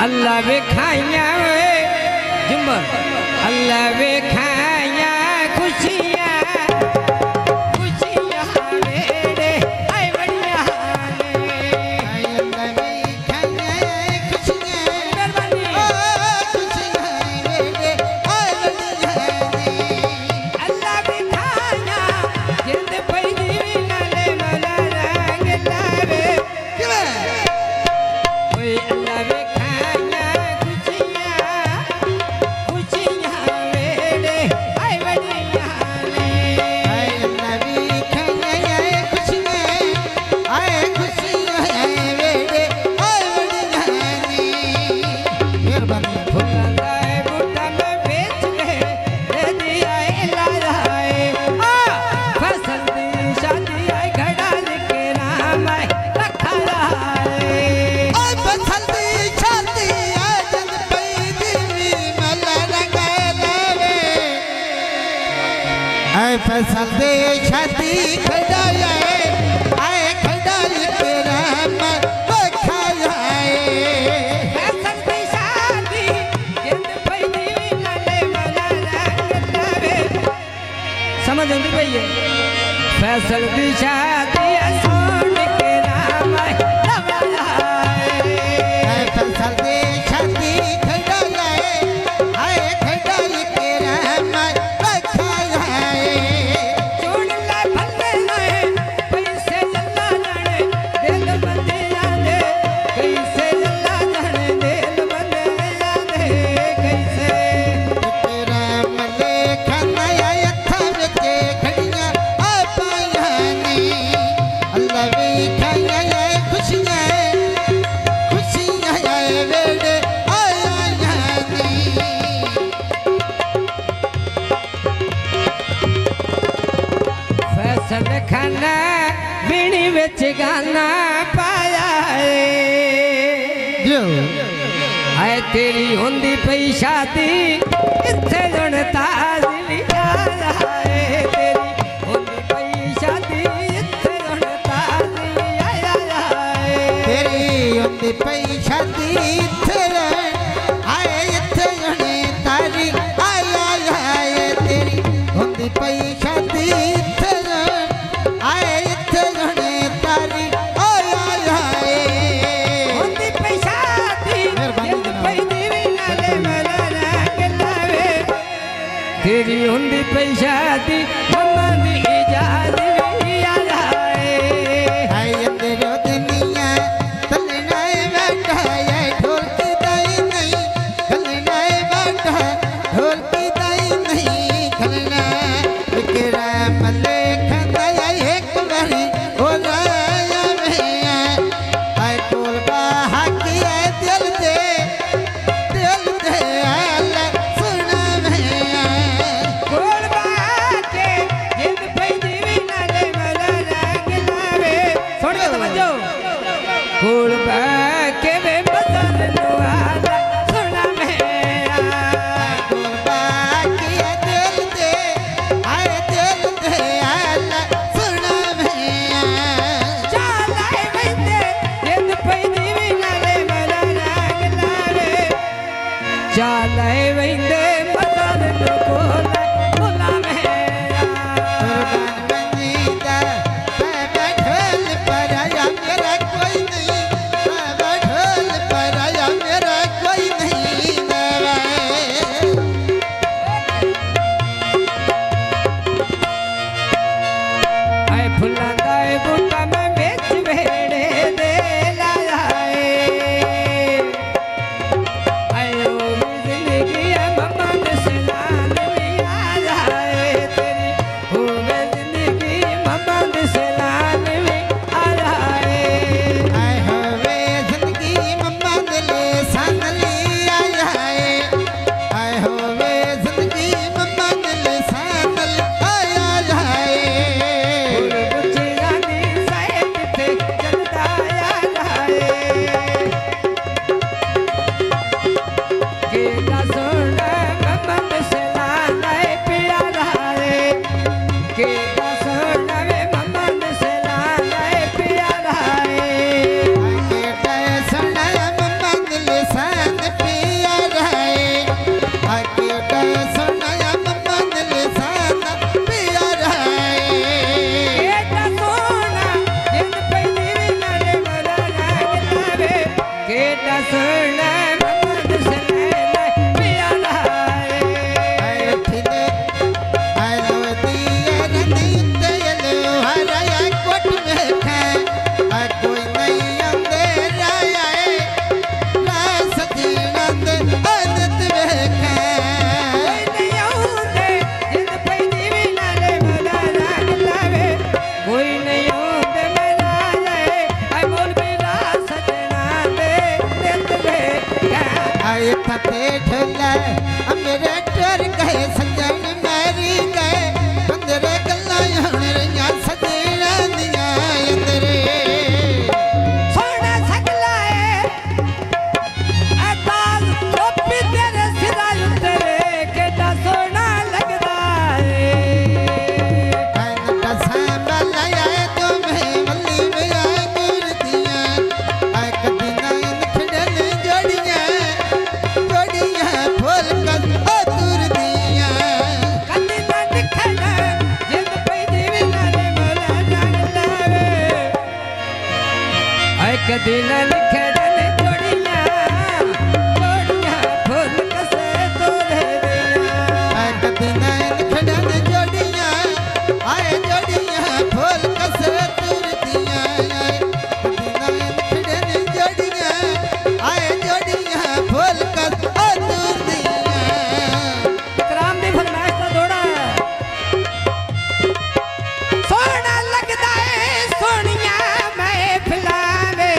अल्लाह वे खाया जुम्बर अल्लाह वे खाया खुशियाँ फसल दे शादी खड़ाया आए खड़ाई के राम बखाया फसल दी शादी जिंद पैदी नाले वाला लावे समझ आती भाई है फसल दी शादी सोन के राम फसल दे शादी खड़ाया आए खड़ाई के राम खाना बीणी विच गाना पाया है तेरी होंदी पई शादी इत्थे जण ताज़ी आया है तेरी होंदी पई शादी इत्थे जण ताज़ी आया है तेरी होंदी पई शादी इत्थे आए इत्थे जण तारी आया है तेरी होंदी पई शादी तेरी हुंदी पई शादी मम्मा दी इजाज़त भी आया हाय तेरो दुनिया चलना बैठा है ढोल की दाई नहीं चलना बैठा ढोल की दाई नहीं चलना तेरा मले खंदा एक बारी हो राया में हाय ढोल बाहा की दिल दे चाले वंदे मदन कोला कोला में बंदीदा बैठल पर आया मेरा कोई नहीं बैठल पर आया मेरा कोई नहीं आए फुल्ला दाए बूटा में बेच भेड़े दे लाया है आयो जिंदगी है मम्मा सुन ममद सने पिया लाए ठिले आय लवती नहीं तेल हराया कोट में खे आय कोई नहीं अंधेरा आए ला सजना दे अनत में खे कोई नहीं होते मेरा जाए आई बोल मेरा सजना दे आए फते ठोला मेरे टोर गए सजन मेरी गए अंदरे गल्ला हणरिया सजना दिया अंदरे सोना सकला है अताल टोपी तेरे सिरा उतरे केटा सोना लगदा है आए संभल आए तुम्हें मल्ली में आए मूर्तियां आए कदी नैन खिड़ल जोड़ियां फूल कद दूर दिया कदी ना दिखना जिंद पे जीवी नाले मोला जान लावे आई कदी ना लिखना ने जोड़ियां फूल कसे तोरे दिया आए कदी नैन खिड़ल जोड़ियां फूल कस दूर दिया आए कदी नैन खिड़ल जोड़ियां फूल कस दूर दिया इकराम दी फरमाइश दा दौड़ा सोना लगदा है सोनिया महफिलां वे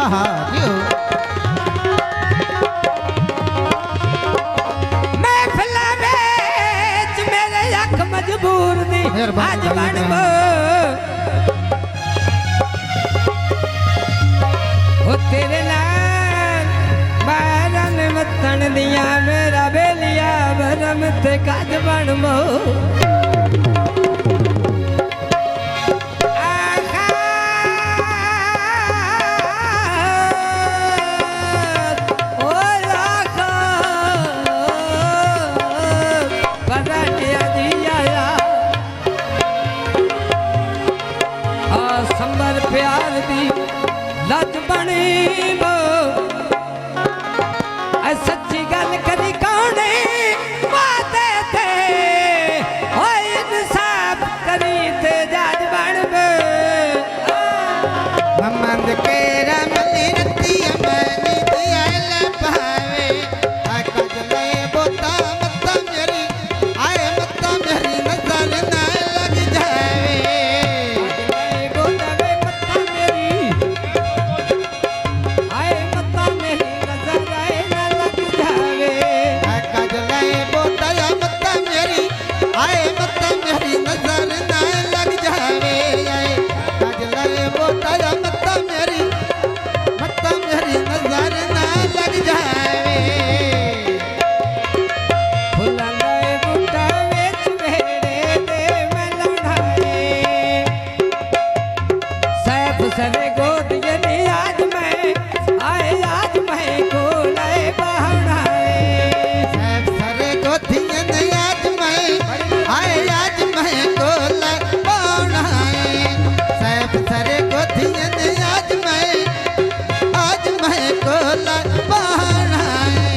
आहा क्यों महफिलां विच मेरे अख मजबूर दी मेहरबानी आज बन भाई, ओ तेरे नाल बारन मतन दिया मेरा बेलिया भरम ते काज बन मो संबर प्यार दी लज बनी बो सच्ची गल करी कौने वादे थे ओए इंसाफ करी ते जज बन बो ममंद के रमली रती मैंने दिया ले पावे आए कजले बोता मत्ता मेरी नजर ना लग जावे कजले बोता मत्ता मेरी नजर ना लग जावे आए कजले बोता मत्ता मेरी नजर ना लग जावे फुलां दा बूटा विच वेड़े दे मैं लौड़ाए सैफ सरे गोद यनी आज मैं को लाए बहनाए साहब सरे गोथियन आज मैं कोला पौनाए साहब सरे गोथियन आज मैं कोला पौनाए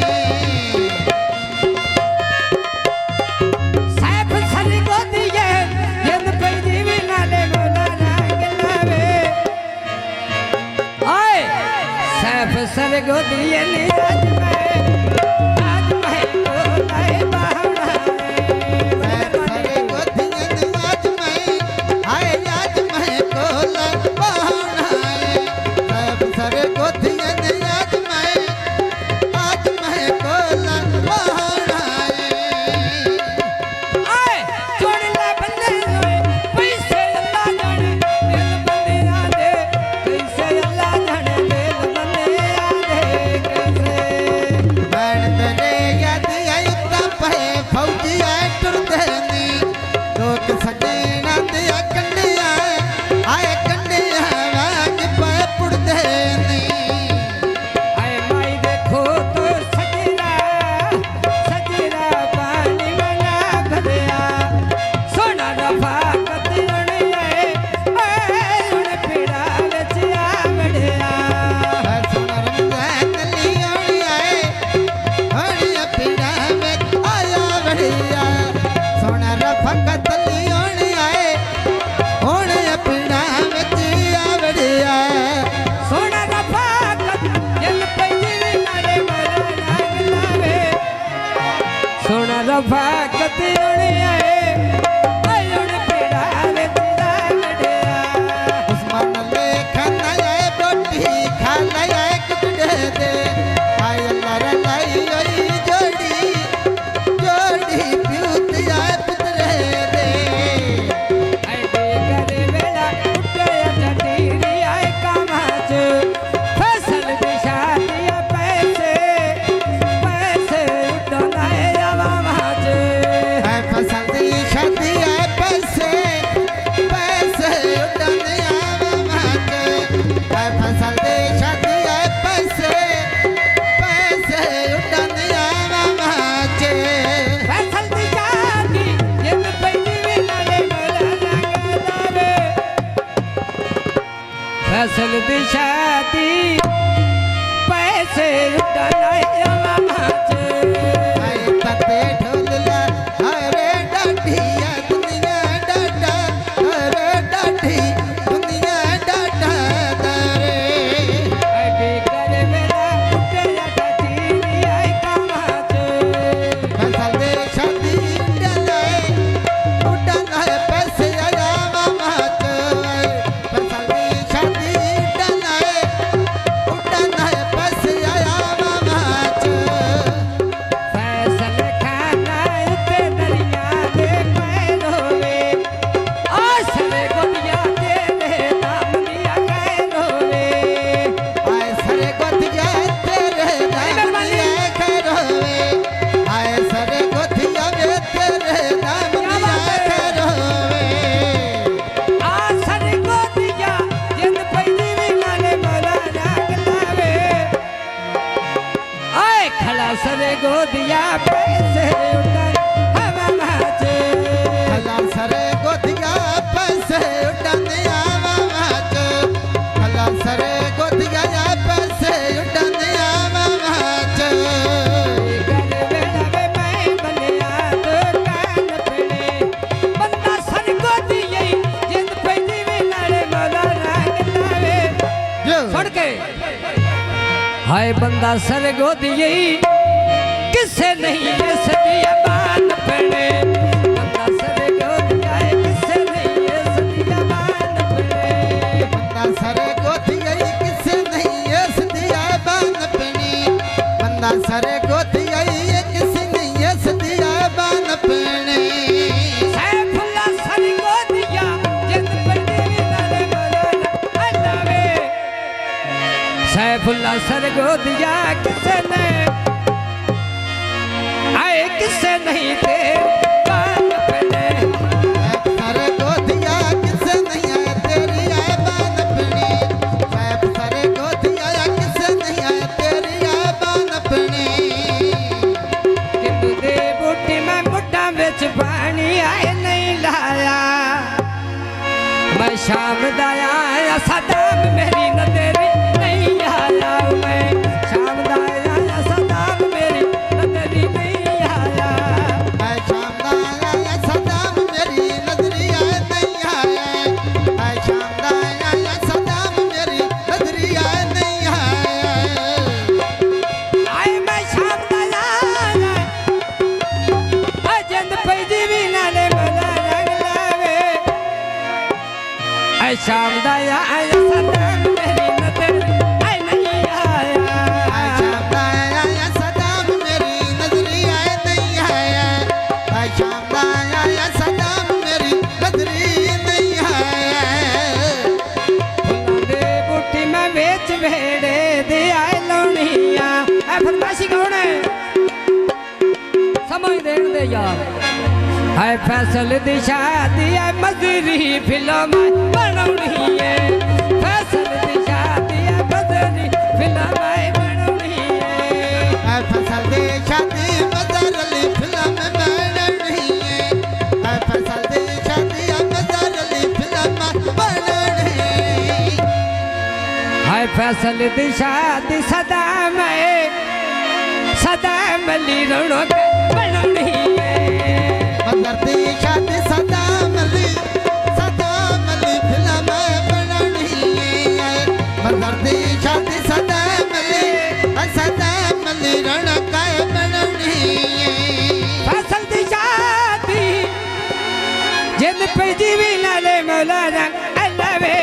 सैफ सरे गोद ये जिंद पे जीवी नाले मोला रंग लावे ओए सैफ सरे गोद यनी आज मैं को लाए बहनाए साहब सरे गोथियन आज मैं कोला पौनाए साहब सरे गोथियन आज मैं कोला पौनाए आए चोड़ला बल्ले होए पैसे अल्लाह जाने दिल बंदे आदे कैसे अल्लाह जाने दिल बंदे आदे कैसे बैठ रफाकत उड़ियाए उड़ पीड़ा विच लड़िया उस्मान ले खाना है बोटी खाना है कुड़े दे आय अल्लाह लाई ओई जोड़ी जोड़ी प्यूत आए पुतरे दे आए बेकर वेला उठे चटीरी आए कामाच फसल दी शादी पैसे पैसे उड़नाए आवाज है फसल दी शादी है पैसे पैसे उड़ने आवाज है फसल दी शादी है पैसे पैसे उड़ने आवाज फसल दी शादी जिन पैदी विनाले मोला लगावे फसल दी शादी पैसे उड़नाए आवाज आए पते ढोलला हरे डाढ़िया दुनिया डाढ़ा हरे डाढ़ी दुनिया डाढ़ा दरे अभी कर मेरा उठे चटीरी आए कामाच फसल दे शादी डलाए उड़ना है पैसे आया मामाच फसल दे शादी डलाए उड़ना है पैसे आया मामाच फैसल खाना इते दरिया दे पैरोवे आसरे गोदिया तेरे नाम दिया कैरोवे आए सरे गोतिया तेरे नाम दिया करोवे आए सरे गोतिया में तेरे नाम दिया करोवे आसरे गोदिया जिन पैदी विनाले मोला लागलावे आए खला सरे गोदिया पैसे उड़न हवा माचे हला सरे गोतिया पैसे उड़ने आवाज हला सरे गोतिया पैसे उड़ने आवाज गल वेला वे मैं बलिया तो कान पड़े बंदा सर गोदिए जिंद पैदी विनाले मोला लागलावे जो छोड़ के हाय बंदा सर गोदिए किसे नहीं इस दिया बान पड़े बंदा सर गोदिया किसे नहीं इस दिया बान पड़े बंदा सरे गोतिया किसे नहीं इस दिया बान पनी बंदा सरे गोतिया किसे नहीं इस दिया बान पनी सैफुल्ला सर गोदिया जिंद पैदी विनाले मोला लागलावे सैफुल्ला सर गोदिया किसे ने आए किसे नहीं थे बान पड़े सरे गोतिया किसे नहीं है तेरी आए बान पनी सरे गोतिया किसे नहीं है तेरी आए बान पनी कितु दे बूटी में मुट्ठा बिच पानी आए नहीं लाया मैं शाम दाया आया सदाम मेरी न तेरी नहीं आया मैं शाम दाया आया सदाम मेरी न तेरी नहीं आया ऐ शामदाया या सदाम मेरी नजरिया नहीं आया ऐ शामदाया या सदाम मेरी नजरिया नहीं आया आए मैं शाम दाया आया जिंद पैदी भी नाले मजा लगलावे ऐ शाम दाया आया सदाम मेरी न तेरी नहीं आया ऐ शामदाया या सदाम मेरी नजरिया नहीं आया ऐ शामदाया या सदाम मेरी नजरिया नहीं आया फुल्लां दे बूटी में बेच भेड़े दे आए लौनिया ऐ फरमाशी कौन है समझ देन दे यार है फैसल दी शादी है मजरी फिल्म बनौनी है फैसल दी शादी है मजरी फिल्म बनौनी है ऐ फसल दे शादी मजरली फिल्म बननी है ऐ फसल दे शादी मजरली फिल्म बननी है फैसल दी शादी सदा मली रौनक बनौनी है मगर दी शादी सदा मली फिल्म बननी है मगर दी शादी सदा मली रौनक बननी है फसल मौला रंग लावे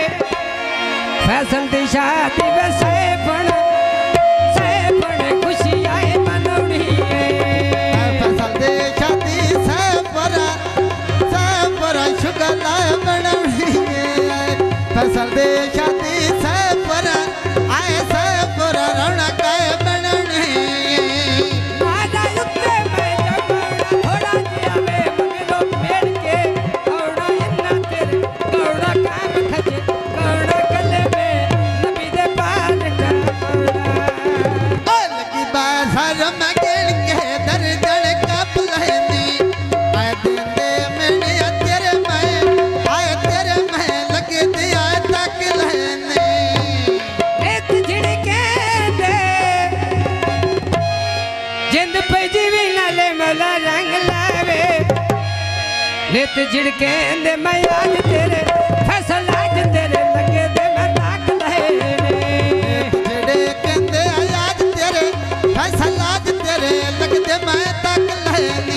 फैसल दी शादी वे सैपण खुशी आए मनौनी फैसल दे शादी सैपरा शुगला बनौनी फैसल दे शादी सैपरा आए सैपरा रौनक बनौनी आजा उत्ते मैं जमौड़ा थोड़ा जिया वे मगनो पेड़ के औड़ा इन्ना तेरे गौड़ा काम खजे गौड़ा कले में नबी दे पार का लगी बाजार में गिन के दर्जन कप लहनी आए देंदे मैंने तेरे मैं लगे दिया तक लहनी रेत झिड़के दे जिंद पे जीवी नाले मौला रंग लावे रेत झिड़के दे मैं आज तेरे फसल आज तेरे लगे दे मैं ताक लहे जेड़े कहंदे आज तेरे फैसल आज तेरे लगदे मैं तक लहनी